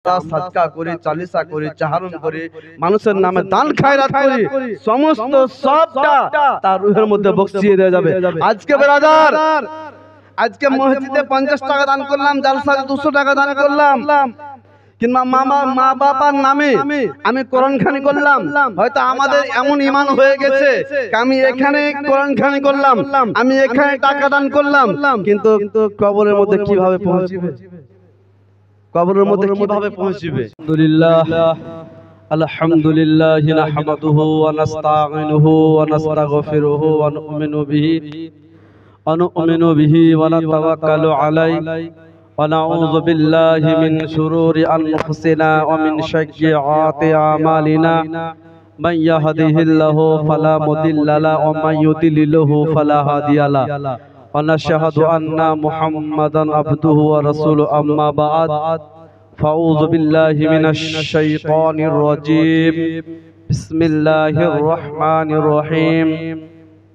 সাদকা করি, চালিসা করি, চাহারুন করি, মানুষের নামে দান খায়রাত করি, সমস্ত সবটা তার রূহের মধ্যে বক্সিয়ে দেওয়া যাবে। আজকে ব্রাদার, আজকে মসজিদে 50 টাকা দান করলাম, জালসায় 200 টাকা দান করলাম, কিংবা মা বাবার নামে আমি কোরআন খানি করলাম। হয়তো আমাদের এমন ঈমান হয়ে গেছে আমি এখানে কোরআন খানি করলাম, আমি এখানে টাকা দান করলাম, কিন্তু কবরের মধ্যে কিভাবে পৌঁছবে? কবরের মধ্যে কিভাবে পৌঁছবে? আলহামদুলিল্লাহ নাহমাদুহু ওয়া নাস্তাঈনুহু ওয়া নাস্তাগফিরুহু ওয়া নু'মিনু বিহি ওয়া নাতাওয়াক্কালু আলাইহি ওয়া নাউযু বিল্লাহি মিন শুরুরি আনফুসিনা ওয়া মিন সাইয়্যাতি আমালিনা মান ইয়াহদিহিল্লাহু ফালা মুদিল্লা লাহু ওয়া মান ইউদ্লিলহু ফালা হাদিয়া লাহু ওয়া নাশহাদু আন্না মুহাম্মাদান আবদুহু ওয়া রাসূলুহু আম্মা বা'দ ফাউযু বিল্লাহি মিনাশ শাইতানির রাজীম বিসমিল্লাহির রহমানির রহিম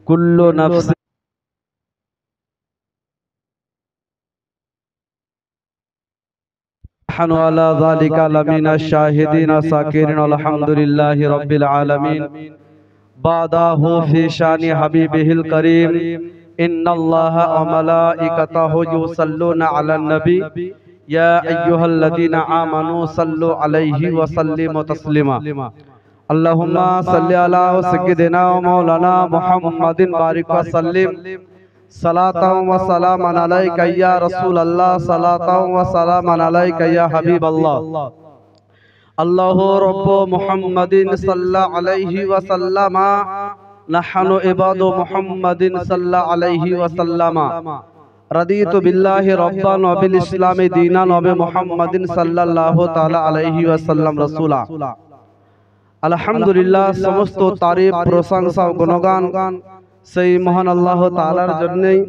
কুল্লু নাফসিন নাহনু আলা যালিকা লামিনাশ শাহিদিন সাকিরিন আলহামদুলিল্লাহি রাব্বিল আলামিন বাদাহু ফি শানি হাবিবিহিল কারীম ইন্নাল্লাহা ওয়া মালাইকাতাহু ইউসাল্লুনা আলান নবী ইয়া আইয়ুহাল্লাযীনা আমানু সাল্লু আলাইহি ওয়া সাল্লিমু তাসলিমা আল্লাহুম্মা সাল্লি আলা সাইয়্যিদিনা ওয়া মাওলানা মুহাম্মাদিন বারিক ওয়া সাল্লিম সালাতাও ওয়া সালামান আলাইকা ইয়া রাসূলুল্লাহ সালাতাও ওয়া সালামান আলাইকা ইয়া হাবিবাল্লাহ আল্লাহু রাব্বু মুহাম্মাদিন সাল্লাল্লাহু আলাইহি ওয়া সাল্লামা নাহনু ইবাদু মুহাম্মাদিন সাল্লাল্লাহু আলাইহি ওয়া সাল্লামা রাদিতু বিল্লাহি রাব্বান ওয়া বিল ইসলামি দীনান ওয়া বি মুহাম্মাদিন সাল্লাল্লাহু তাআলা আলাইহি ওয়া সাল্লাম রাসূলা। আলহামদুলিল্লাহ, সমস্ত তারিফ, প্রশংসা ও গুণগান সেই মহান আল্লাহ তাআলার জন্যই,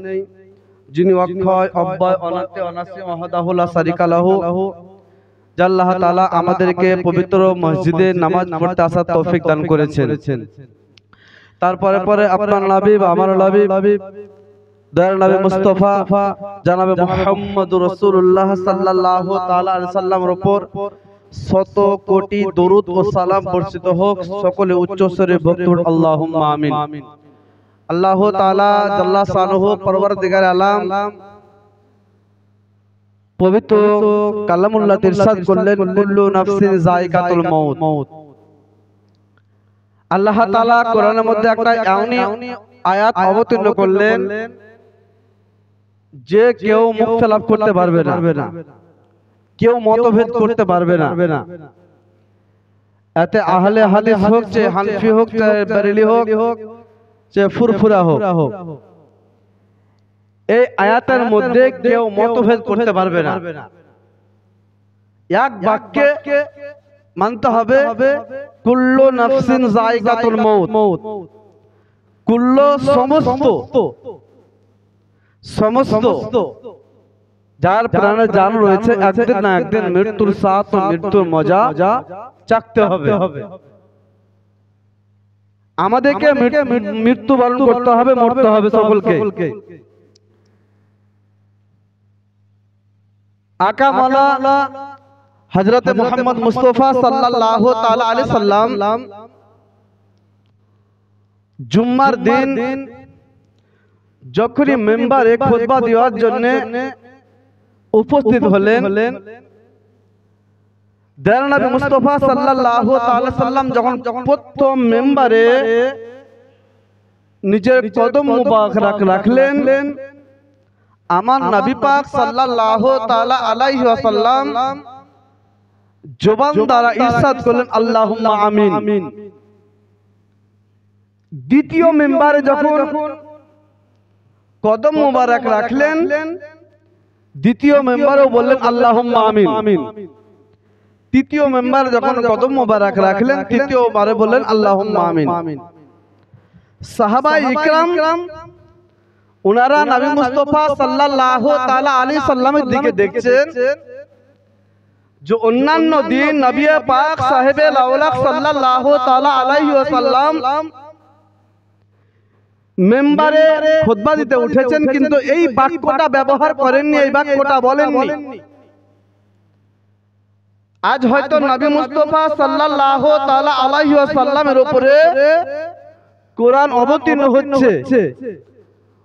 যিনি অক্ষয় অব্যয় অনাত্য অনাসী ওয়াহদাহু লা শারীকা লাহু। আল্লাহ তাআলা আমাদেরকে পবিত্র মসজিদে নামাজ পড়তে আসার তৌফিক দান করেছেন। তারপরে পরে আপনার নবী, আমার নবী, দয়ার নবী মুস্তাফা জনাবে মুহাম্মদুর রাসূলুল্লাহ সাল্লাল্লাহু তাআলা আলাইহি সাল্লামের উপর শত কোটি দরুদ ও সালাম বর্ষিত হোক। সকলে উচ্চ স্বরে বলতে আল্লাহুম্মা আমিন। আল্লাহ তাআলা জাল্লা শানুহু পরওয়ারদিগার আলাম পবিত্র কালামুল্লাহ ইরশাদ করলেন, কুল্লু নাফসিন যায়কাতুল মাউত। আল্লাহ তাআলা কোরআনের মধ্যে একটা এমনই আয়াত অবতীর্ণ করলেন যে কেউ মুক্তি লাভ করতে পারবে না, কেউ মতভেদ করতে পারবে না। এতে আহলে হাদিস হোক, যে হানফি হোক, চাহে বেরেলি হোক, যে ফুরফুরা হোক, এই আয়াতের মধ্যে কেউ মতভেদ করতে পারবে না। এক বাক্যে মানতে হবে কুল্লু নাফসিন যায়কাতুল মাউত। কুল্লু সমস্ত যার প্রাণে জান রয়েছে একদিন না একদিন মৃত্যুর স্বাদ ও মৃত্যুর মজা চাখতে হবে। আমাদেরকে মৃত্যুবরণ করতে হবে, মরতে হবে সকলকে। আকা মাওলানা হযরত মুহাম্মদ মুস্তাফা সাল্লাল্লাহু তাআলা আলাইহি সাল্লাম জুম্মার দিন যখনই মেম্বারে খুতবা দেওয়ার জন্য উপস্থিত হলেন, দয়ার নবী মুস্তাফা সাল্লাল্লাহু তাআলা সাল্লাম যখন প্রথম মেম্বারে নিজের কদম মুবারক রাখলেন, আমার নবী পাক সাল্লাল্লাহু তাআলা আলাইহি ওয়াসাল্লাম জবান দ্বারা ইরশাদ করলেন, আল্লাহুম্মা আমিন। দ্বিতীয় মেম্বারে যখন কদম মুবারক রাখলেন, দ্বিতীয় মেম্বারও বললেন আল্লাহুম্মা আমিন। তৃতীয় মেম্বার যখন কদম মুবারক রাখলেন, তৃতীয়বারে বললেন আল্লাহুম্মা আমিন। সাহাবায়ে ইকরাম উনারা নবী মুস্তাফা সাল্লাল্লাহু তাআলা আলাইহি সাল্লামের দিকে দেখছেন, যে অন্যান্য দিন নবী পাক সাহেবে লাউলাক সাল্লাল্লাহু তাআলা আলাইহি ওয়াসাল্লাম মেম্বারে খুতবা দিতে উঠেছেন, কিন্তু এই বাক্যটা ব্যবহার করেননি, এই বাক্যটা বলেননি। আজ হয়তো নবী মুস্তাফা সাল্লাল্লাহু তাআলা আলাইহি ওয়াসাল্লামের উপরে কোরআন অবতীর্ণ হচ্ছে,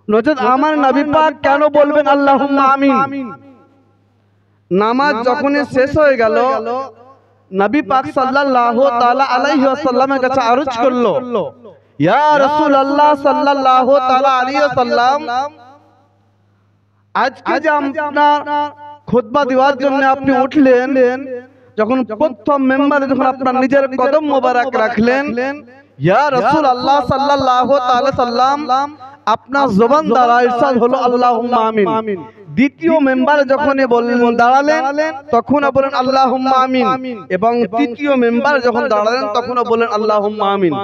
নচেত আমার নবী পাক কেন বলবেন আল্লাহুম্মা আমিন? নামাজ যখন শেষ হয়ে গেল, নবী পাক সাল্লাল্লাহু তাআলা আলাইহি ওয়াসাল্লামের কাছে আরজ করলো, ইয়া রাসূলুল্লাহ সাল্লাল্লাহু তাআলা আলাইহি ওয়াসাল্লাম, আজকে যে আপনার খুতবা দেওয়ার জন্য আপনি উঠলেন, যখন প্রথম মেম্বারে যখন আপনার নিজের কদম মোবারক রাখলেন, ইয়া রাসূলুল্লাহ সাল্লাল্লাহু তাআলা সাল্লাম, আপনার জবান দ্বারা ইরশাদ হলো আল্লাহুম্মা আমিন। দ্বিতীয় মেম্বারে যখন দাঁড়ালেন তখন বলেন আল্লাহুম্মা আমিন, এবং তৃতীয় মেম্বারে যখন দাঁড়ালেন তখন বলেন আল্লাহুম্মা আমিন।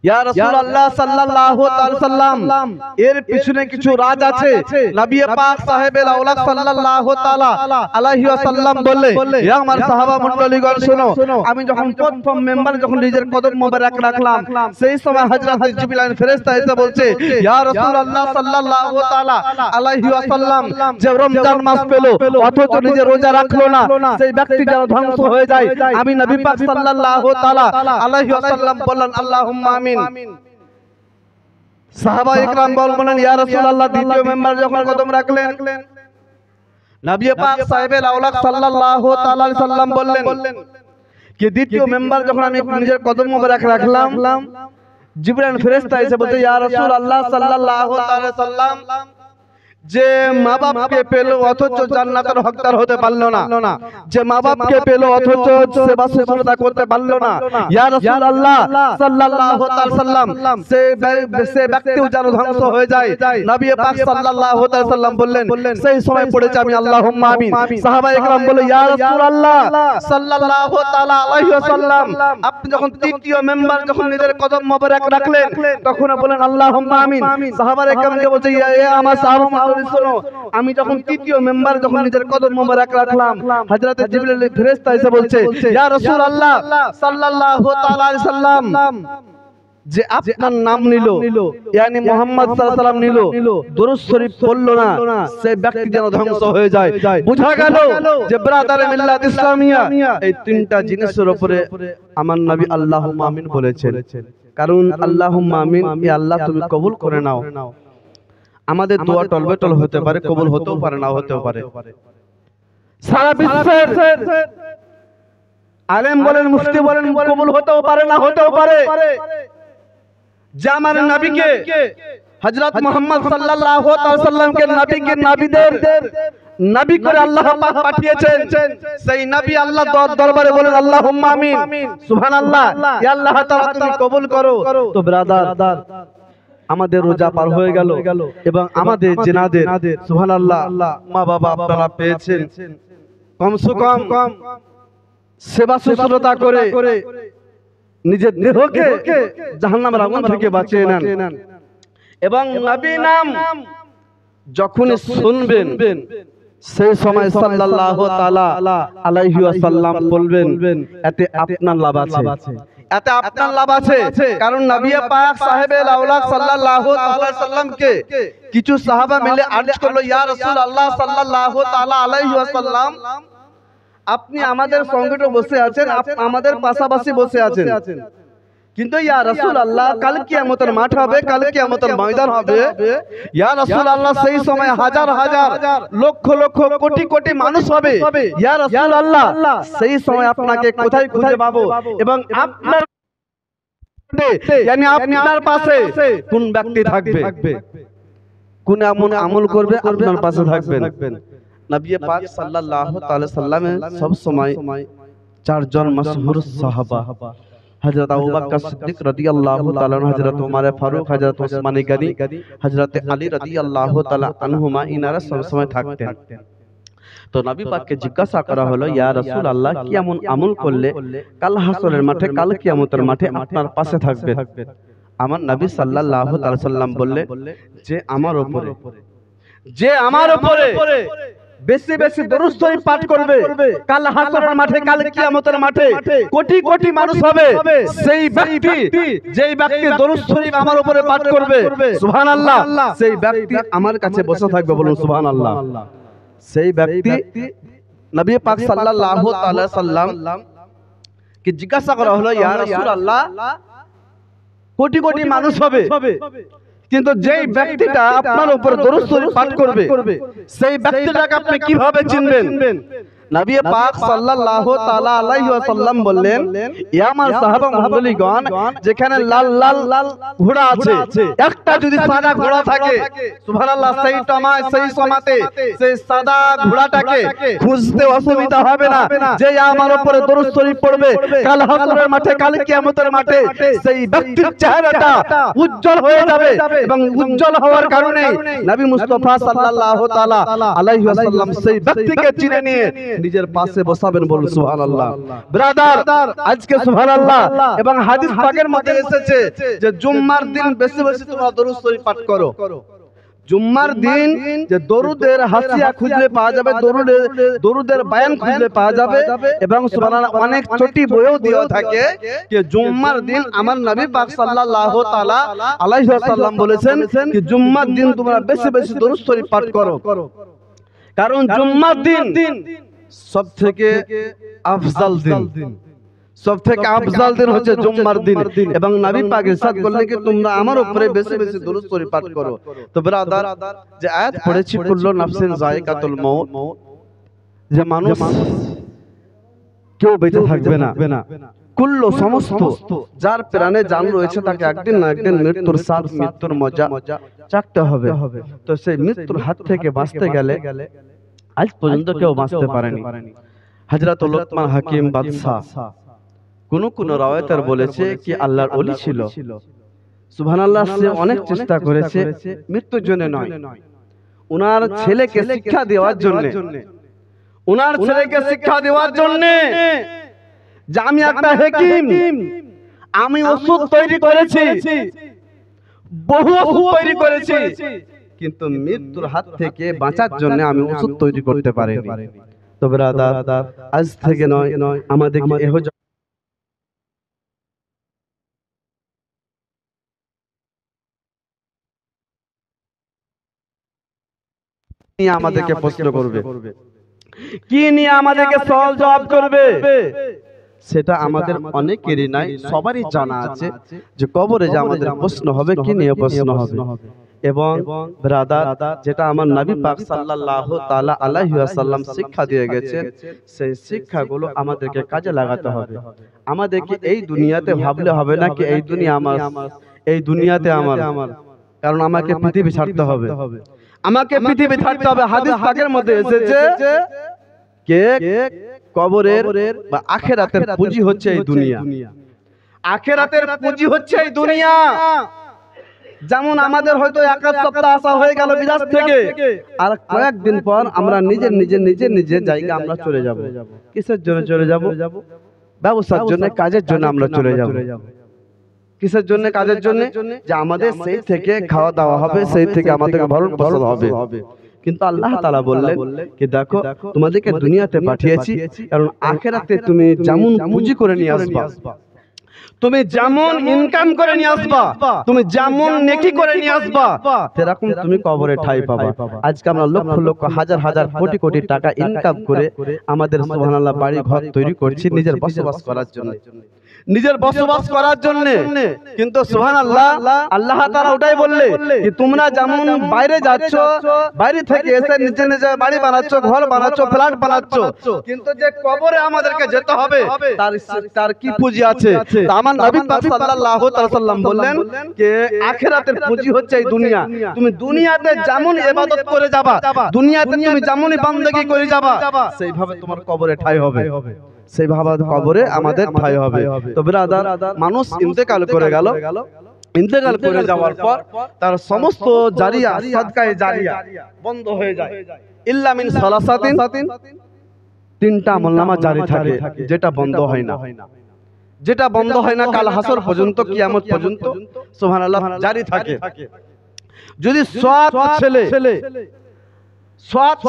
ইয়া রাসূলুল্লাহ সাল্লাল্লাহু তাআলা সাল্লাম, এর পিছনে কিছু রাজ আছে। নবী পাক সাহেবেল আওলাদ সাল্লাল্লাহু তাআলা আলাইহি ওয়াসাল্লাম বললে, ইয়া আমার সাহাবা মণ্ডলীগণ শোনো, আমি যখন প্রথম মেম্বারে যখন নিজের কদম মোবারক রাখলাম, সেই সময় হযরত জিবরাইল ফেরেশতা এসে বলছে, ইয়া রাসূলুল্লাহ সাল্লাল্লাহু তাআলা আলাইহি ওয়াসাল্লাম, যে রমজান মাস পেল অথচ নিজে রোজা রাখলো না, সেই ব্যক্তি যেন ধ্বংস হয়ে যায়। আমি নবী পাক সাল্লাল্লাহু তাআলা আলাইহি ওয়াসাল্লাম বললেন আল্লাহুম্মা আমিন। সাহাবা ইকরাম বললেন, ইয়া রাসূলুল্লাহ, দ্বিতীয় মেম্বার যখন কদম রাখলেন, নবী পাক সাহেবেল আওলাদ সাল্লাল্লাহু তাআলা আলাইহি সাল্লাম বললেন যে দ্বিতীয় মেম্বার যখন আমি নিজের কদম মোবারক রাখলাম, জিবরাইল ফেরেশতা এসে বলতে, ইয়া রাসূলুল্লাহ সাল্লাল্লাহু তাআলা সাল্লাম, যে মা বাপকে পেল অথচ জান্নাতের হকদার হতে পারলো না, যে মা বাপকে পেল অথচ সেবা শুশ্রূষা করতে পারলো না, ইয়া রাসূলুল্লাহ সাল্লাল্লাহু তাআলা সাল্লাম, সে ব্যক্তিও যেন ধ্বংস হয়ে যায়। নবী পাক সাল্লাল্লাহু তাআলা সাল্লাম বললেন, সেই সময় পড়েছে আমি আল্লাহুম্মা আমিন। সাহাবায়ে কেরাম বলে, ইয়া রাসূলুল্লাহ সাল্লাল্লাহু তাআলা আলাইহি ওয়াসাল্লাম, আপনি যখন তৃতীয় মেম্বার যখন নিজের কদম মোবারক রাখলেন তখন বলেন আল্লাহুম্মা আমিন। সাহাবায়ে কেরামকে বলছে, ইয়া আমার সাহাবা, আমি যখন তৃতীয় মেম্বার যখন নিজের কদম মোবারক রাখলাম, হযরত জিবরাইল ফেরেশতা এসে বলছে, ইয়া রাসূলুল্লাহ সাল্লাল্লাহু তাআলা আলাইহি সাল্লাম, যে আপনার নাম নিল, ইয়ানি মুহাম্মদ সাল্লাল্লাহু আলাইহি সাল্লাম নিল, দরুদ শরীফ পড়লো না, সেই ব্যক্তি যেন ধ্বংস হয়ে যায়। বোঝা গেল যে ব্রাদারে মিল্লাত ইসলামিয়া, এই তিনটা জিনিসের উপরে আমার নবী আল্লাহুম্মা আমিন বলেছেন। কারণ আল্লাহুম্মা আমিন, এ আল্লাহ তুমি কবুল করে নাও। আমাদের দোয়া টলবেটল হতে পারে, কবুল হতেও পারে, না হতেও পারে। সারা বিশ্বের আলেম বলেন, মুফতি বলেন, কবুল হতেও পারে, না হতেও পারে। যে আমার নবীকে হযরত মুহাম্মদ সাল্লাল্লাহু তাআলা সাল্লামকে নবীকে নবীদের নবী করে আল্লাহ পাক পাঠিয়েছেন, সেই নবী আল্লাহ দরবারে বলেন আল্লাহুম্মা আমিন, সুবহানাল্লাহ, ইয়া আল্লাহ তাআলা তুমি কবুল করো। তো ব্রাদার, আমাদের রোজা পার হয়ে গেল এবং আমাদের জেনাদের সুবহানাল্লাহ মা বাবা আপনারা পেয়েছেন, কমসে কম সেবা শুশ্রূষা করে নিজের দেহকে জাহান্নামের আগুন থেকে বাঁচিয়ে নেন। এবং নবী নাম যখন শুনবেন সেই সময় সাল্লাল্লাহু তাআলা আলাইহি ওয়াসাল্লাম বলবেন, এতে আপনার লাভ আছে, এতে আপনার লাভ আছে। কারণ নবী পাক সাহেবেল আওলাদ সাল্লাল্লাহু তাআলা সাল্লামকে কিছু সাহাবা মিলে আরজ করলো, ইয়া রাসূলুল্লাহ সাল্লাল্লাহু তাআলা আলাইহি ওয়াসাল্লাম, আপনি আমাদের সঙ্গে তো বসে আছেন, আমাদের পাশাপাশি বসে আছেন, কিন্তু ইয়া রাসূলুল্লাহ কাল কিয়ামতের মাঠ হবে, কাল কিয়ামতের ময়দান হবে, ইয়া রাসূলুল্লাহ সেই সময় হাজার হাজার লক্ষ লক্ষ কোটি কোটি মানুষ হবে, ইয়া রাসূলুল্লাহ সেই সময় আপনাকে কোথায় খুঁজে পাবো? এবং আপনার यानी আপনার পাশে কোন ব্যক্তি থাকবে, কোন এমন আমল করবে আপনার পাশে থাকবেন। নবী পাক সাল্লাল্লাহু তাআলা সাল্লামে সব সময় চারজন মাশহুর সাহাবা, হযরত আবু বকর সিদ্দিক রাদিয়াল্লাহু তাআলা, হযরত ওমর ফারুক, হযরত ওসমান গনি, হযরত আলী রাদিয়াল্লাহু তাআলা আনহুমা, ইনারা সব সময় থাকতেন। তো নবী পাককে জিজ্ঞাসা করা হলো, ইয়া রাসূলুল্লাহ কি এমন আমল করলে কাল হাসরের মাঠে, কাল কিয়ামতের মাঠে আপনার পাশে থাকবে? আমার নবী সাল্লাল্লাহু তাআলা সাল্লাম বললে, যে আমার উপরে বেশি বেশি দরুদ শরীফ পাঠ করবে, কাল হাসরের মাঠে, কাল কিয়ামতের মাঠে কোটি কোটি মানুষ হবে, সেই ব্যক্তি, যেই ব্যক্তি দরুদ শরীফ আমার উপরে পাঠ করবে, সুবহানাল্লাহ, সেই ব্যক্তি আমার কাছে বসে থাকবে। বলুন সুবহানাল্লাহ। সেই ব্যক্তি নবী পাক সাল্লাল্লাহু তাআলা সাল্লাম কে জিজ্ঞাসা করা হলো, ইয়া রাসূলুল্লাহ, কোটি কোটি মানুষ হবে, কিন্তু যেই ব্যক্তিটা আপনার উপর দরুদ শরীফ পাঠ করবে সেই ব্যক্তিটাকে আপনি কিভাবে চিনবেন? নবী পাক সাল্লাল্লাহু তাআলা আলাইহি ওয়াসাল্লাম বললেন, ইয়া আমার সাহাবা মণ্ডলীগণ, যেখানে লাল লাল ঘোড়া আছে, একটা যদি সাদা ঘোড়া থাকে, সুবহানাল্লাহ, সেই সময়তে সেই সাদা ঘোড়াটাকে খুঁজতে অসুবিধা হবে না। যে আমার উপরে দরুদ শরীফ পড়বে, কাল হাসরের মাঠে, কাল কিয়ামতের মাঠে সেই ব্যক্তির চেহারাটা উজ্জ্বল হয়ে যাবে, এবং উজ্জ্বল হওয়ার কারণে নবী মুস্তাফা সাল্লাল্লাহু তাআলা আলাইহি ওয়াসাল্লাম সেই ব্যক্তিকে চিনে নিয়ে নিজের পাশে বসাবেন। বলুন সুবহানাল্লাহ। ব্রাদার, আজকে সুবহানাল্লাহ, এবং হাদিস পাকের মধ্যে এসেছে যে জুম্মার দিন বেশি বেশি তোমরা দরুদ শরীফ পাঠ করো। জুম্মার দিন যে দরুদের হাসিয়া খুঁজলে পাওয়া যাবে, দরুদের বায়ান খুঁজলে পাওয়া যাবে, এবং সুবহানাল্লাহ অনেক ছোটি বইও দেওয়া থাকে যে জুম্মার দিন আমার নবী পাক সাল্লাল্লাহু তাআলা আলাইহি ওয়াসাল্লাম বলেছেন যে জুম্মার দিন তোমরা বেশি বেশি দরুদ শরীফ পাঠ করো, কারণ জুম্মার দিন সব থেকে আফজাল দিন, সব থেকে আফজাল দিন হচ্ছে জুম্মার দিন। এবং নবী পাক ইরশাদ করলেন কি তোমরা আমার উপরে বেশি বেশি দরুদ শরীফ পাঠ করো। তো ব্রাদার, যে আয়াত পড়েছি, কুল্লু নাফসিন যায়কাতুল মাউত, যে মানুষ কেউ বেঁচে থাকবে না, কুল্লু সমস্ত যার প্রাণে জান রয়েছে তাকে একদিন না একদিন মৃত্যুর স্বাদ, মৃত্যুর মজা চাখতে হবে। তো সেই মৃত্যুর হাত থেকে বাঁচতে গেলে আজ পর্যন্ত কেউ বাঁচতে পারেনি। হযরত লোকমান হাকিম বাদশা কোন রাওয়ায়াতের বলেছে কি আল্লাহর ওলি ছিল, সুবহানাল্লাহ, সে অনেক চেষ্টা করেছে মৃত্যুর জন্য নয়, উনার ছেলেকে শিক্ষা দেওয়ার জন্য, উনার ছেলেকে শিক্ষা দেওয়ার জন্য যে আমি একটা হাকিম, আমি ওষুধ তৈরি করেছি, বহু ওষুধ তৈরি করেছি, কিন্তু মৃত্যুর হাত থেকে বাঁচার জন্য আমি ওষুধ তৈরি করতে পারিনি। তো ব্রাদার, আজ থেকে নয় আমাদেরকে এহ নিয়ে আমাদেরকে প্রশ্ন করবে, কি নিয়ে আমাদেরকে সওয়াল জবাব করবে, সেটা আমাদের অনেকেরই নাই, সবারই জানা আছে যে কবরে যে আমাদের প্রশ্ন হবে, কি নিয়ে প্রশ্ন হবে। এবং ব্রাদার, যেটা আমার নবী পাক সাল্লাল্লাহু তাআলা আলাইহি ওয়াসাল্লাম শিক্ষা দিয়ে গেছেন, সেই শিক্ষাগুলো আমাদেরকে কাজে লাগাতে হবে। আমাদেরকে এই দুনিয়াতে ভাবলে হবে না কি এই দুনিয়া আমার, এই দুনিয়াতে আমার, কারণ আমাকে পৃথিবী ছাড়তে হবে, আমাকে পৃথিবী ছাড়তে হবে। হাদিস পাকের মধ্যে এসেছে কে কবরের বা আখিরাতের পুঁজি হচ্ছে এই দুনিয়া, আখিরাতের পুঁজি হচ্ছে এই দুনিয়া। যেমন আমাদের হয়তো এক সপ্তাহ আসা হয়ে গেল বিদেশ থেকে, আর কয়েকদিন পর আমরা নিজের জায়গা আমরা চলে যাব। কিসের জন্য চলে যাব? ব্যবসার জন্য, কাজের জন্য আমরা চলে যাব। কিসের জন্য? কাজের জন্য, যে আমাদের সেই থেকে খাওয়া দাওয়া হবে, সেই থেকে আমাদেরকে ভরণ পোষণ হবে। কিন্তু আল্লাহ তাআলা বললেন কি দেখো, তোমাদেরকে দুনিয়াতে পাঠিয়েছি কারণ আখিরাতে তুমি যেমন পুঁজি করে নিয়ে আসবা, তুমি যেমন ইনকাম করে নিয়ে আসবা, তুমি যেমন নেকি করে নিয়ে আসবা, সেরকম তুমি কবরে ঠাঁই পাবা। আজকে আমরা লক্ষ লক্ষ হাজার হাজার কোটি কোটি টাকা ইনকাম করে আমাদের সুবহানাল্লাহ বাড়ি ঘর তৈরি করছি নিজের বসবাস করার জন্য, নিজের বসবাস করার জন্য। কিন্তু সুবহানাল্লাহ, আল্লাহ তাআলা ওটাই বললে যে তোমরা যেমন বাইরে যাচ্ছ, বাইরে থেকে এসে নিজে বাড়ি বানাচ্ছ, ঘর বানাচ্ছ, ফ্ল্যাট বানাচ্ছ, কিন্তু যে কবরে আমাদেরকে যেতে হবে তার কি পুঁজি আছে? আমার নবী পাক সাল্লাল্লাহু তাআলা সাল্লাম বললেন যে আখিরাতের পুঁজি হচ্ছে এই দুনিয়া। তুমি দুনিয়াতে যেমন ইবাদত করে যাবা, দুনিয়াতে তুমি যেমনই বান্দেগি করে যাবা, সেইভাবে তোমার কবরে ঠাঁই হবে, সেইভাবে কবরে আমাদের ঠাঁই হবে। তো ব্রাদার, মানুষ ইন্তেকাল করে গেল, ইন্তেকাল করে যাওয়ার পর তার সমস্ত জারিয়া, সাদকায়ে জারিয়া বন্ধ হয়ে যায়। ইল্লা মিন সালাসাতিন, তিনটা আমলনামা জারি থাকে, যেটা বন্ধ হয় না, যেটা বন্ধ হয় না কাল হাসর পর্যন্ত, কিয়ামত পর্যন্ত সুবহানাল্লাহ জারি থাকে। যদি সৎ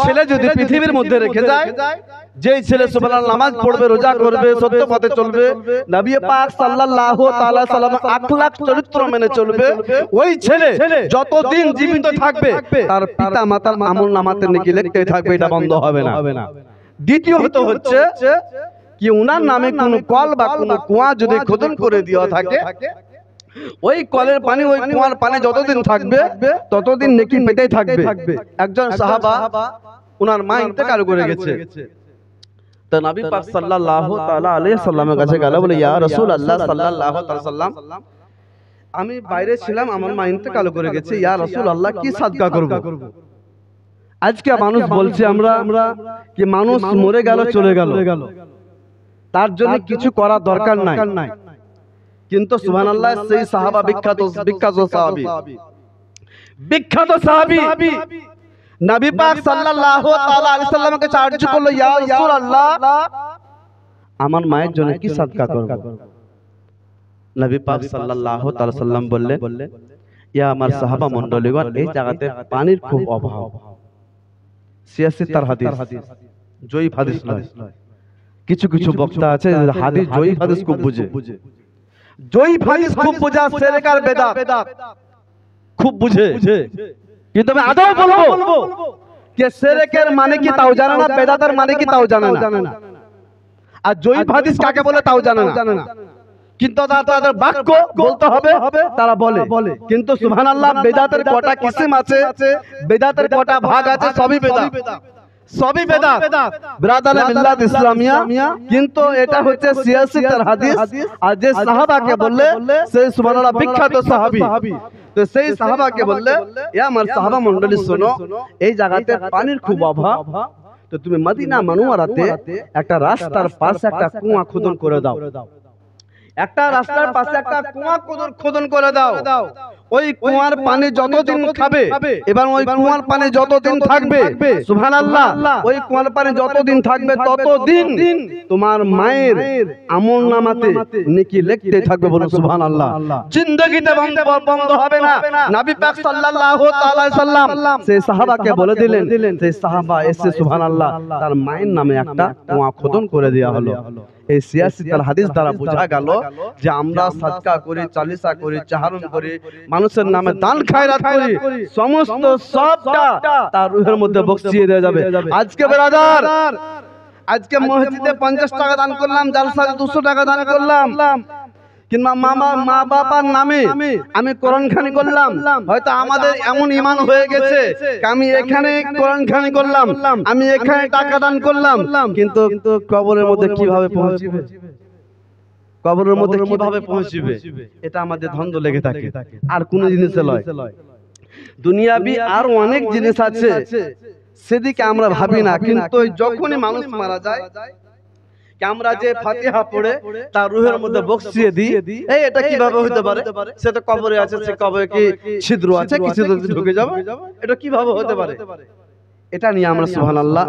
ছেলে যদি পৃথিবীর মধ্যে রেখে যায়, যেই ছেলে সুবহানাল্লাহ নামাজ পড়বে, রোজা করবে, সত্য পথে চলবে, নবী পাক সাল্লাল্লাহু তাআলা সাল্লাম আখলাক চরিত্র মেনে চলবে, ওই ছেলে যতদিন জীবিত থাকবে তার পিতা মাতার আমল নামাতে নেকি লিখতে থাকবে, এটা বন্ধ হবে না। দ্বিতীয়ত হচ্ছে কি উনার নামে কোনো কল বা কোনো কুয়া যদি খোদন করে দেওয়া থাকে, ওই কলের পানি ওই কুয়ার পানি যতদিন থাকবে ততদিন নেকি পেতেই থাকবে। একজন সাহাবা উনার মা ইন্তেকাল করে গেছে, তো নবী পাক সাল্লাল্লাহু তাআলা আলাইহি সাল্লামের কাছে গেল, বলে ইয়া রাসূলুল্লাহ সাল্লাল্লাহু তাআলা সাল্লাম, আমি বাইরে ছিলাম, আমার মা ইন্তেকাল করে গেছে, ইয়া রাসূলুল্লাহ কি সাদকা করব? আজকে মানুষ বলছে আমরা কি মানুষ মরে গেল চলে গেল, তার জন্য কিছু করার দরকার নাই। কিন্তু সুবহানাল্লাহ, সেই সাহাবা বিখ্যাত সাহাবী নবী পাক সাল্লাল্লাহু তাআলা আলাইহি সাল্লামকে চার্জ করলো, ইয়া রাসূলুল্লাহ আমার মায়ের জন্য কি সাদকা করব? নবী পাক সাল্লাল্লাহু তাআলা সাল্লাম বললেন, ইয়া আমার সাহাবা মণ্ডলীগণ, এই জায়গাতে পানির খুব অভাব। সিয়াসিতার হাদিস, জয়ী হাদিস নয়। কিছু কিছু বক্তা আছে হাদিস জয়ী হাদিস খুব বুঝে, জয়ী হাদিস খুব বোঝা, সেরেকার বেদাত খুব বুঝে। কিন্তু আমি আদৌ বলবো যে সেরেকের মানে কি তাও জানে না, বেদাতের মানে কি তাও জানে না, আর জয়ী হাদিস কাকে বলে তাও জানে না। কিন্তু তাদের বাক্য বলতে হবে, তারা বলে। কিন্তু সুবহানাল্লাহ, বেদাতের কটা কিসিম আছে, বেদাতের কটা ভাগ আছে, সবই বেদাত, সবই বেদাত ব্রাদারে মিল্লাত ইসলামিয়া। কিন্তু এটা হচ্ছে সিয়াসিতার হাদিস। আর যে সাহাবাকে বললে সেই সুবহানাল্লাহ বিখ্যাত সাহাবী, তো সেই সাহাবাকে বললে, এ আমার সাহাবা মণ্ডলী শোনো, এই জায়গাতে পানির খুব অভাব, তো তুমি মদিনা মুনাওয়ারাতে একটা রাস্তার পাশে একটা কুয়া খোদন করে দাও, একটা রাস্তার পাশে একটা কুয়া খোদন করে দাও। ওই কুয়ার পানি যতদিন খাবে এবং ওই কুয়ার পানি যতদিন থাকবে, সুবহানাল্লাহ, ওই কুয়ার পানি যতদিন থাকবে ততদিন তোমার মায়ের আমলনামাতে নেকি লিখতে থাকবে। বলুন সুবহানাল্লাহ। জিন্দেগিতে বন্ধ হবে না। নবী পাক সাল্লাল্লাহু তাআলা সাল্লাম সেই সাহাবাকে বলে দিলেন, সেই সাহাবা এসে সুবহানাল্লাহ তার মায়ের নামে একটা কুয়া খোদন করে দেওয়া হলো। এই সিয়াসিতাল হাদিস দ্বারা বোঝা গেল যে আমরা সাদকা করি, চালিসা করি, চাহারুন করি, মানুষের নামে দান খায়রাত করি, সমস্ত সবটা তার রূহের মধ্যে বক্সিয়ে দেওয়া যাবে। আজকে ব্রাদার, আজকে মসজিদে 50 টাকা দান করলাম, জালসাতে 200 টাকা দান করলাম, কিংবা মা বাবার নামে আমি কোরআন খানি করলাম, হয়তো আমাদের এমন ঈমান হয়ে গেছে আমি এখানে কোরআন খানি করলাম, আমি এখানে টাকা দান করলাম, কিন্তু কবরের মধ্যে কিভাবে পৌঁছবে, কবরের মধ্যে কিভাবে পৌঁছবে, এটা আমাদের ধন্দ লেগে থাকে। আর কোন জিনিসে লয়, দুনিয়াবি আর অনেক জিনিস আছে সেদিকে আমরা ভাবি না। কিন্তু যখনই মানুষ মারা যায়, আমরা যে ফাতিহা পড়ে তার রূহের মধ্যে বক্সিয়ে দিই, এই এটা কিভাবে হতে পারে, সে তো কবরে আছে, সে কবরে কি ছিদ্র আছে, কি ছিদ্র ঢুকে যাবে, এটা কিভাবে হতে পারে, এটা নিয়ে আমরা সুবহানাল্লাহ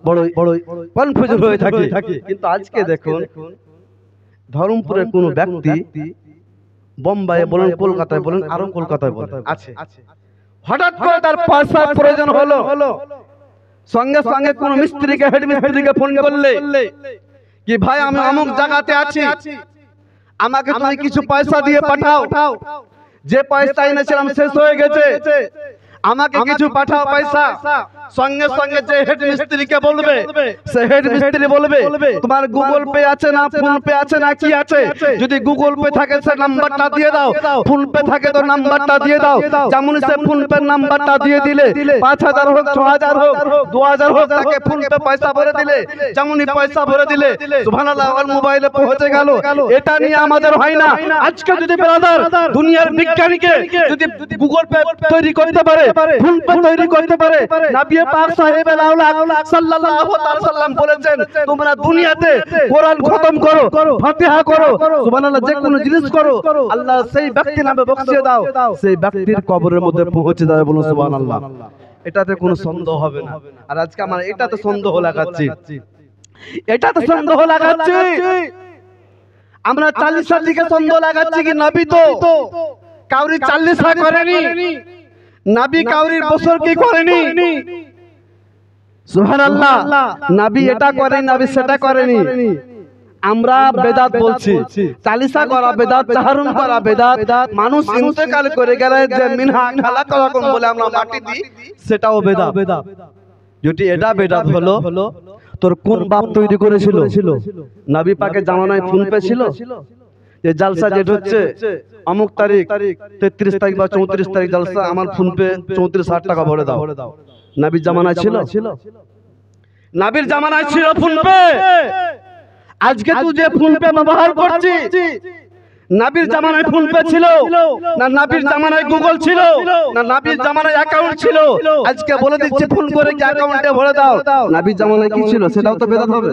বড় কনফিউজ হয়ে থাকি। কিন্তু আজকে দেখুন, ধর্মপুরের কোন ব্যক্তি বোম্বাইয়ে বলেন, কলকাতায় বলেন, আরো কলকাতায় বলেন আছে, হঠাৎ করে তার পয়সার প্রয়োজন হলো, সঙ্গে সঙ্গে কোন মিস্ত্রিকে, হেড মিস্ত্রিকে ফোন করলে কি ভাই আমি অমুক জায়গাতে আছি, আমাকে তুমি কিছু পয়সা দিয়ে পাঠাও, যে পয়সা এনেছিলাম শেষ হয়ে গেছে, আমাকে কিছু পাঠাও পয়সা। সঙ্গে সঙ্গে যে হেড মিস্ত্রিকে বলবে, সে হেড মিস্ত্রি বলবে তোমার গুগল পে আছে না, ফোন পে আছে না, কি আছে, যদি গুগল পে থাকে সে নাম্বারটা দিয়ে দাও, ফোন পে থাকে তো নাম্বারটা দিয়ে দাও। যেমন সে ফোন পে নাম্বারটা দিয়ে দিলে 5000 হোক, 6000 হোক, 2000 হোক, তাকে ফোন পে পয়সা ভরে দিলে, যেমনই পয়সা ভরে দিলে সুবহানাল্লাহ ওর মোবাইলে পৌঁছে গেল। এটা নিয়ে আমাদের হয় না। আজকে যদি ব্রাদার দুনিয়ার বিজ্ঞানীকে যদি গুগল পে তৈরি করতে পারে, ফোন পে তৈরি করতে পারে, নবী পাক সাহেবে আওলাদ সাল্লাল্লাহু তাআলা সাল্লাম বলেছেন তোমরা দুনিয়াতে কোরআন খতম করো, ফাতিহা করো, সুবহানাল্লাহ, যে কোনো জিনিস করো, আল্লাহ সেই ব্যক্তির নামে বক্সিয়ে দাও, সেই ব্যক্তির কবরের মধ্যে পৌঁছে যাবে। বলুন সুবহানাল্লাহ। এটাতে কোনো সন্দেহ হবে না। আর আজকে আমরা এটাতে সন্দেহ লাগাচ্ছি, এটাতে সন্দেহ লাগাচ্ছি, আমরা 40 দিকে সন্দেহ লাগাচ্ছি কি নবী তো কাউরি 40 করেনি, নবী কাউরির বছর কি করেনি, সুবহানাল্লাহ, নবী এটা করেনি, নবী সেটা করেনি। আমরা বেদাত বলছি, চালিসা করা বেদাত, তাহারুম করা বেদাত, মানুষ ইন্তেকাল করে গেলে যে মিনহা খালাকাকুম বলে আমরা মাটি দিই, সেটাও বেদাত। যদি এটা বেদাত হলো, তোর কোন বাপ তৈরি করেছিল? নবী পাকের জামানায় ফোন পে ছিল? যে জালসা যেটা হচ্ছে অমুক তারিখ 33 তারিখ বা 34 তারিখ জালসা, আমার ফোন পে 34,000 টাকা ভরে দাও। নবীর জামানায় ছিল? নবীর জামানায় ছিল ফোন পে? আজকে তুই যে ফোন পে ব্যবহার করছিস, নবীর জামানায় ফোন পে ছিল না? নবীর জামানায় গুগল ছিল না? নবীর জামানায় অ্যাকাউন্ট ছিল? আজকে বলে দিচ্ছি ফোন করে কি অ্যাকাউন্টে ভরে দাও। নবীর জামানায় কি ছিল? সেটাও তো বেদাত হবে,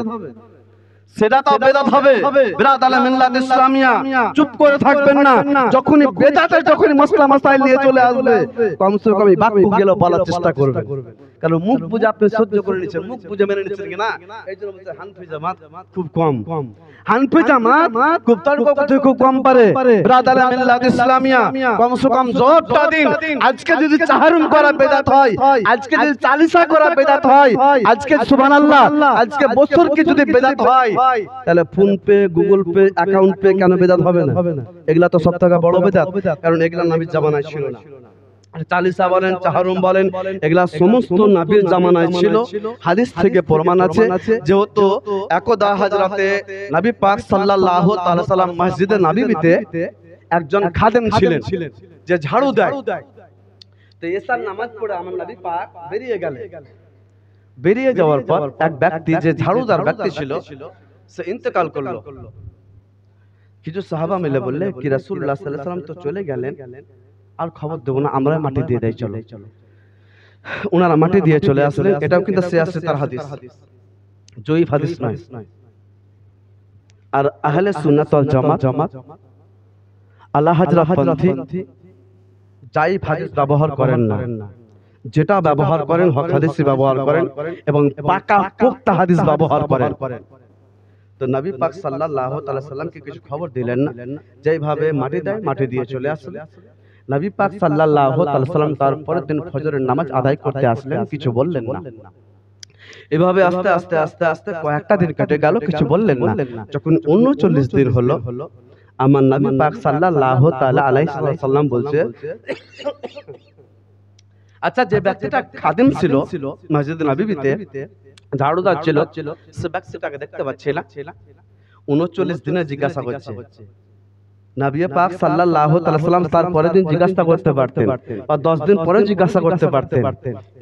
সেটা তো বেদাত হবে। বিরাদালে মিল্লাত ইসলামিয়া চুপ করে থাকবেন না। যখনই বেদাতের যখনই মাসলা মাসাইল নিয়ে চলে আসবে, কমসে কম বাক্য গেলেও বলার চেষ্টা করবেন। কারণ মুখ বুঝে আপনি সহ্য করে নিচ্ছেন, মুখ বুঝে মেনে নিচ্ছেন কিনা, এই জন্য বলছে হানফি জামাত খুব কম। হানফি জামাত খুব তর্ক করতে খুব কম পারে। বিরাদালে মিল্লাত ইসলামিয়া কমসে কম জবাবটা দিন। আজকে যদি চাহারুম করা বেদাত হয়, আজকে যদি চালিসা করা বেদাত হয়, আজকে সুবহানাল্লাহ, আজকে বছর কি যদি বেদাত হয়, তাহলে phone pay, Google pay, account pay কেন বেদাত হবে না? এগুলা তো সব থেকে বড় বেদাত, কারণ এগুলা নবীর জামানায় ছিল না। চালিসা বলেন, চাহারুম বলেন, এগুলা সমস্ত নবীর জামানায় ছিল। হাদিস থেকে প্রমাণ আছে। যেহেতু একদা হযরতে নবী পাক সাল্লাল্লাহু তাআলা সাল্লাম মসজিদে নববীতে একজন খাদেম ছিলেন যে ঝাড়ু দেয়। তো এসার নামাজ পড়ে আমার নবী পাক বেরিয়ে গেলেন। বেরিয়ে যাওয়ার পর এক ব্যক্তি যে ঝাড়ুদার ব্যক্তি ছিল সে ইন্তেকাল করলো। কিছু সাহাবা মিলে বললে কি রাসূলুল্লাহ সাল্লাল্লাহু আলাইহি ওয়াসাল্লাম তো চলে গেলেন, আর খবর দেব না, আমরা মাটি দিয়ে দেই, চলো। ওনারা মাটি দিয়ে চলে আসলেন। এটাও কিন্তু সিয়াসতের হাদিস, জয়ীফ হাদিস নয়। আর আহলে সুন্নাত ওয়াল জামাত আলা হাজরাত পন্থী জয়ীফ হাদিস ব্যবহার করেন না। যেটা ব্যবহার করেন হক হাদিসই ব্যবহার করেন এবং পাকা পোক্তা হাদিস ব্যবহার করেন। তো নবী পাক সাল্লাল্লাহু তাআলা সাল্লামকে কিছু খবর দিলেন না, যেইভাবে মাটি দেয় মাটি দিয়ে চলে আসলেন। নবী পাক সাল্লাল্লাহু তাআলা সাল্লাম তারপরের দিন ফজরের নামাজ আদায় করতে আসলেন, কিছু বললেন না। এভাবে আস্তে আস্তে আস্তে আস্তে কয়েকটা দিন কেটে গেল, কিছু বললেন না। যখন 39 দিন হলো, আমার নবী পাক সাল্লাল্লাহু তাআলা আলাইহি সাল্লাম বলছে, আচ্ছা যে ব্যক্তিটা খাদেম ছিল মসজিদ নববীতে, ঝাড়ুদার ছিল, সে ব্যক্তিটাকে দেখতে পাচ্ছি না। 39 দিনে জিজ্ঞাসা করছে। নবী পাক সাল্লাল্লাহু তাআলা সাল্লাম তার পরের দিন জিজ্ঞাসা করতে পারতেন বা 10 দিন পরে জিজ্ঞাসা করতে পারতেন,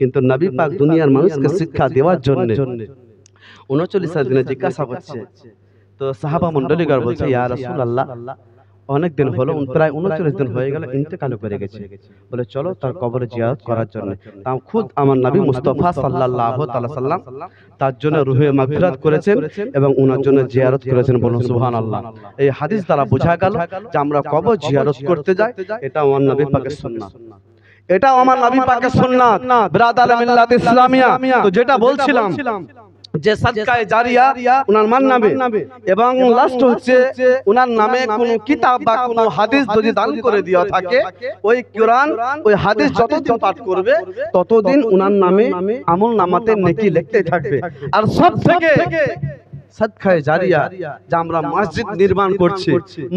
কিন্তু নবী পাক দুনিয়ার মানুষকে শিক্ষা দেওয়ার জন্য 39 দিনে জিজ্ঞাসা করছে। তো সাহাবা মণ্ডলীগণ বলছে, ইয়া রাসূলুল্লাহ, অনেক দিন হলো, প্রায় 39 দিন হয়ে গেল, ইন্তেকাল করে গেছে। বলে চলো তার কবরে জিয়ারত করার জন্য। তাও খুদ আমার নবী মুস্তাফা সাল্লাল্লাহু তাআলা সাল্লাম তার জন্য রুহে মাগফিরাত করেছেন এবং ওনার জন্য জিয়ারত করেছেন। বলুন সুবহানাল্লাহ। এই হাদিস দ্বারা বোঝা গেল যে আমরা কবর জিয়ারত করতে যাই, এটা আমার নবী পাকের সুন্নাত, এটা আমার নবী পাকের সুন্নাত। বিরাদারে মিল্লাত ইসলামিয়া, তো যেটা বলছিলাম যে সাদকায়ে জারিয়া ওনার নামে এবং লাস্ট হচ্ছে ওনার নামে কোন কিতাব বা কোন হাদিস যদি দান করে দেওয়া থাকে, ওই কোরআন ওই হাদিস যতদিন পাঠ করবে ততদিন ওনার নামে আমল নামাতে নেকি লিখতে থাকবে। আর সব থেকে সাদকায়ে জারিয়া যে আমরা মসজিদ নির্মাণ করছি,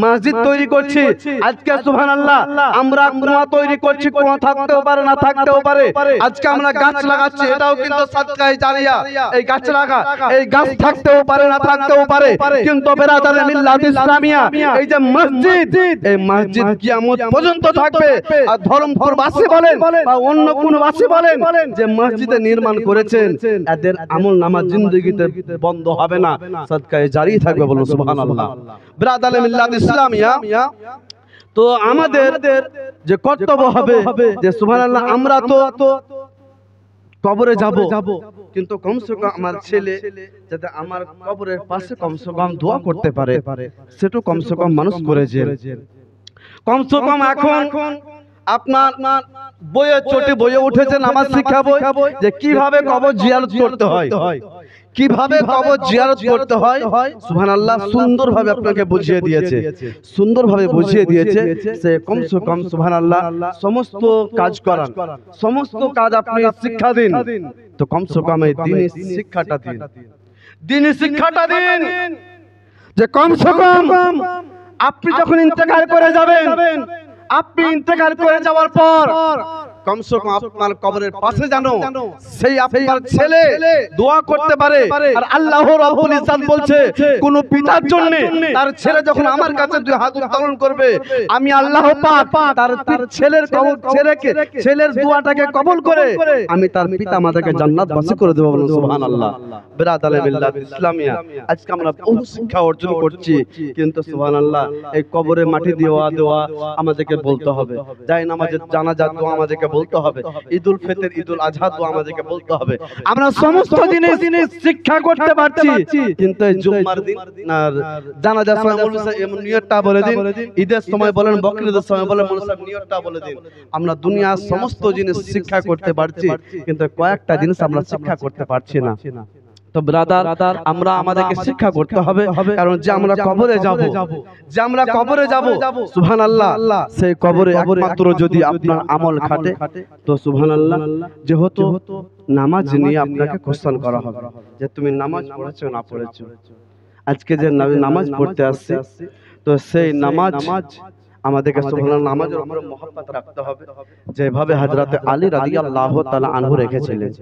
মসজিদ তৈরি করছি, আজকে সুবহানাল্লাহ আমরা কুয়া তৈরি করছি, কুয়া থাকতেও পারে না থাকতেও পারে। আজকে আমরা গাছ লাগাচ্ছি, এটাও কিন্তু সাদকায়ে জারিয়া। এই গাছ লাগা, এই গাছ থাকতেও পারে না থাকতেও পারে, কিন্তু বিরাদারে মিল্লাত ইসলামিয়া এই যে মসজিদ, এই মসজিদ কিয়ামত পর্যন্ত থাকবে। আর ধর্মপুর বাসী বলেন বা অন্য কোন বাসী বলেন যে মসজিদে নির্মাণ করেছেন, এদের আমল নামা জিন্দেগিতে বন্ধ হবে না, সাদকায়ে জারি থাকবে। বলুন সুবহানাল্লাহ। বিরাদারে মিল্লাত ইসলামিয়া, তো আমাদের যে কর্তব্য হবে যে সুবহানাল্লাহ আমরা তো কবরে যাব, কিন্তু কমসে কম আমার ছেলে যাতে আমার কবরের পাশে কমসে কম দোয়া করতে পারে, সেটা কমসে কম মানুষ করেছে। কমসে কম এখন আপনার বইয়ে চটি বইয়ে উঠেছে নামাজ শিক্ষা বই, যে কিভাবে কবর জিয়ারত করতে হয়, কিভাবে কবর জিয়ারত করতে হয়। সুবহানাল্লাহ, সুন্দরভাবে আপনাকে বুঝিয়ে দিয়েছে, সুন্দরভাবে বুঝিয়ে দিয়েছে। সে কমসে কম সুবহানাল্লাহ সমস্ত কাজ করান, সমস্ত কাজ আপনি শিক্ষা দিন, তো কমসে কম এই দ্বীনি শিক্ষাটা দিন, দ্বীনি শিক্ষাটা দিন, যে কমসে কম আপনি যখন ইন্তেকাল করে যাবেন, আপনি ইন্তেকাল করে যাওয়ার পর কমসে কম আপনার কবরের পাশে জানো সেই আপনার ছেলে দোয়া করতে পারে। আর আল্লাহ রাব্বুল ইজ্জত বলছে কোন পিতার জন্য তার ছেলে যখন আমার কাছে দুই হাত উত্তোলন করবে, আমি আল্লাহ পাক তার ছেলের ছেলের দোয়াটাকে কবুল করে আমি তার পিতা মাতাকে জান্নাতবাসী করে দেব। বলুন সুবহানাল্লাহ। বিরাদারে মিল্লাত ইসলামিয়া, আজকে আমরা বহু শিক্ষা অর্জন করছি, কিন্তু সুবহানাল্লাহ এই কবরে মাটি দেওয়া আমাদেরকে বলতে হবে, যাই নামাজের জানাজা দোয়া আমাদেরকে বলতে হবে, ঈদুল ফিতর ঈদুল আজহা দোয়া আমাদেরকে বলতে হবে। আমরা সমস্ত জিনিস শিক্ষা করতে পারছি, কিন্তু এই জুম্মার দিন আর জানাজার সময় মৌলভী সাহেব নিয়তটা বলে দিন, ঈদের সময় বলেন, বকরিদের সময় বলেন, মৌলভী সাহেব নিয়তটা বলে দিন। আমরা দুনিয়ার সমস্ত জিনিস শিক্ষা করতে পারছি, কিন্তু কয়েকটা জিনিস আমরা শিক্ষা করতে পারছি না। তো ব্রাদার, আমরা আমাদেরকে শিক্ষা করতে হবে, কারণ যে আমরা কবরে যাব, সুবহানাল্লাহ, সেই কবরে একমাত্র যদি আপনার আমল খাটে তো সুবহানাল্লাহ, যেহেতু নামাজ নিয়ে আপনাকে কোশ্চেন করা হবে যে তুমি নামাজ পড়েছো না পড়েছো। আজকে যে নামাজ পড়তে আসছে, তো সেই নামাজ আমাদেরকে সুবহানাল্লাহ নামাজের উপরে মহব্বত রাখতে হবে, যেভাবে হযরত আলী রাদিয়াল্লাহু তাআলা আনহু রেখেছিলেন,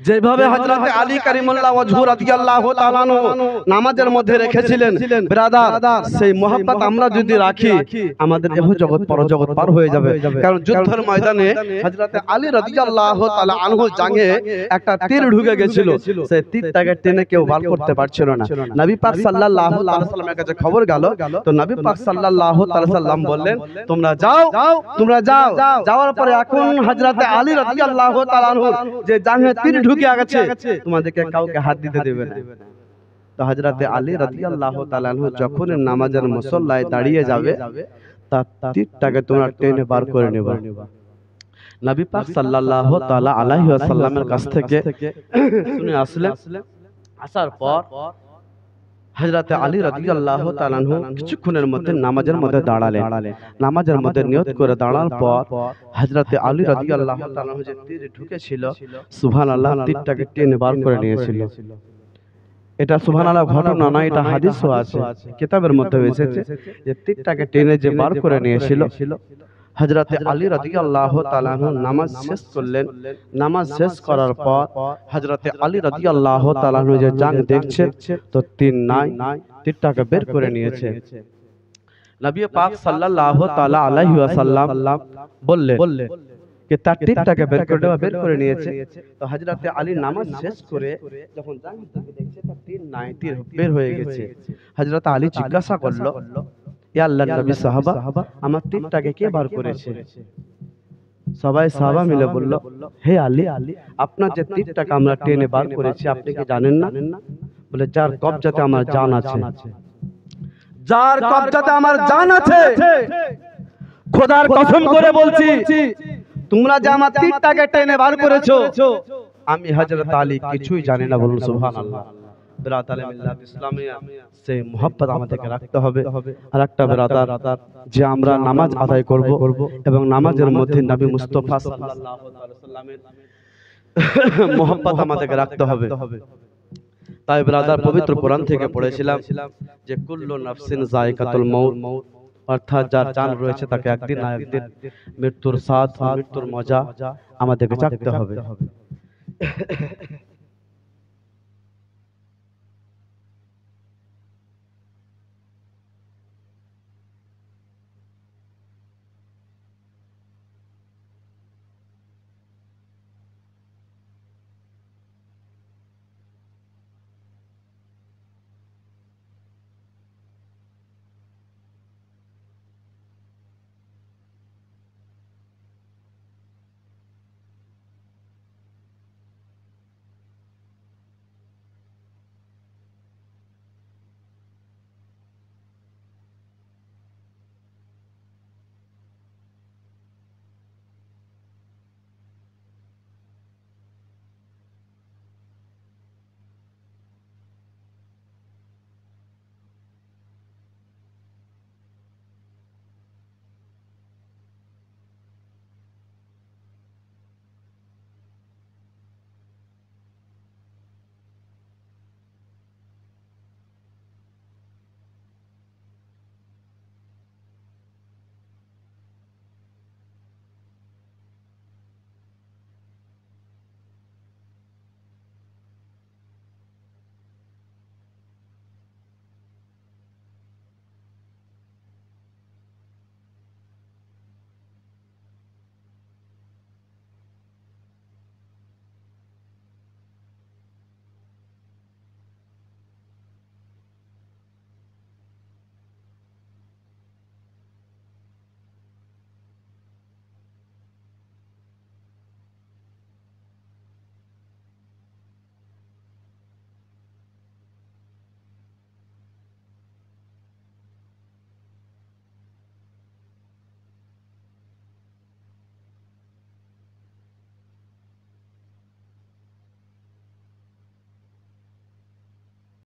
যেভাবে হযরত আলী কারিমুল্লাহ ওয়াজহু রাদিয়াল্লাহু তাআলা নামাজের মধ্যে রেখেছিলেন। ব্রাদার, সেই মহব্বত আমরা যদি রাখি, আমাদের এহ জগৎ পরজগৎ পার হয়ে যাবে। কারণ যুদ্ধের ময়দানে হযরত আলী রাদিয়াল্লাহু তাআলা আনহু জাঙ্গে একটা তীর ঢুকে গিয়েছিল, সেই তীরটাকে টেনে কেউ বার করতে পারছিল না। নবী পাক সাল্লাল্লাহু আলাইহি সাল্লামের কাছে খবর গেল, তো নবী পাক সাল্লাল্লাহু আলাইহি সাল্লাম বললেন, তোমরা যাও। যাওয়ার পরে এখন হযরত আলী রাদিয়াল্লাহু তাআলা আনহু যে জাঙ্গে তীর ঢুকে গেছে, তোমাদেরকে কাউকে হাত দিতে দেবে না। তো হযরত আলী রাদিয়াল্লাহু তাআলা আনহু যখন নামাজের মুসল্লায় দাঁড়িয়ে যাবে, তার তীরটাকে তোমরা টেনে বার করে নেবে। নবী পাক সাল্লাল্লাহু তাআলা আলাইহি ওয়াসাল্লামের কাছ থেকে শুনে আসলেন। আসার পর হযরত আলী রাদিয়াল্লাহু তাআলা আনহু কিছুক্ষণের মধ্যে নামাজের মধ্যে দাঁড়ালেন। নামাজের মধ্যে নিয়ত করে দাঁড়ানোর পর হযরত আলী রাদিয়াল্লাহু তাআলা আনহু যে তীর ঢুকেছিল, সুবহানাল্লাহ, তীরটাকে টেনে বার করে নিয়েছিল। এটা সুবহানাল্লাহ ঘটনা না, এটা হাদিসও আছে, কিতাবের মধ্যে এসেছে যে তীরটাকে টেনে যে বার করে নিয়েছিল। হযরত আলী রাদিয়াল্লাহু তাআলা আনহু নামাজ শেষ করলেন। নামাজ শেষ করার পর হযরত আলী রাদিয়াল্লাহু তাআলা আনহু যে জাং দেখছে, তো তীর নাই, তীরটাকে বের করে নিয়েছে। নবী পাক সাল্লাল্লাহু তাআলা আলাইহি ওয়াসাল্লাম বললেন যে তার তীরটাকে বের করে নিয়েছে। তো হযরত আলী নামাজ শেষ করে যখন জাং দেখছে তার তীর নাই, তীর বের হয়ে গেছে। হযরত আলী জিজ্ঞাসা করলো, ইয়া আল্লাহর নবী, সাহাবা, আমার তীরটাকে কে বার করেছে? সবাই সাহাবা মিলে বলল, হে আলী, আপনার যে তীরটাকে আমরা টেনে বার করেছি আপনি কি জানেন না? বলে, যার কবজাতে আমার জান আছে, যার কবজাতে আমার জান আছে, খোদার কসম করে বলছি, তোমরা যে আমার তীরটাকে টেনে বার করেছো, আমি হযরত আলী কিছুই জানি না। বলুন সুবহানাল্লাহ। বিরাদারে মিল্লাত ইসলামিয়া, সেই মোহাব্বত আমাদেরকে রাখতে হবে। আর একটা বিরাদার, যে আমরা নামাজ আদায় করব এবং নামাজের মধ্যে নবী মুস্তাফা সাল্লাল্লাহু আলাইহি সাল্লামের মোহাব্বত আমাদেরকে রাখতে হবে। তাই বিরাদার, পবিত্র কোরআন থেকে পড়েছিলাম যে কুল্লু নাফসিন যায়কাতুল মাউত, অর্থাৎ যার জান রয়েছে তাকে একদিন না একদিন মৃত্যুর স্বাদ, মৃত্যুর মজা আমাদেরকে চাখতে হবে।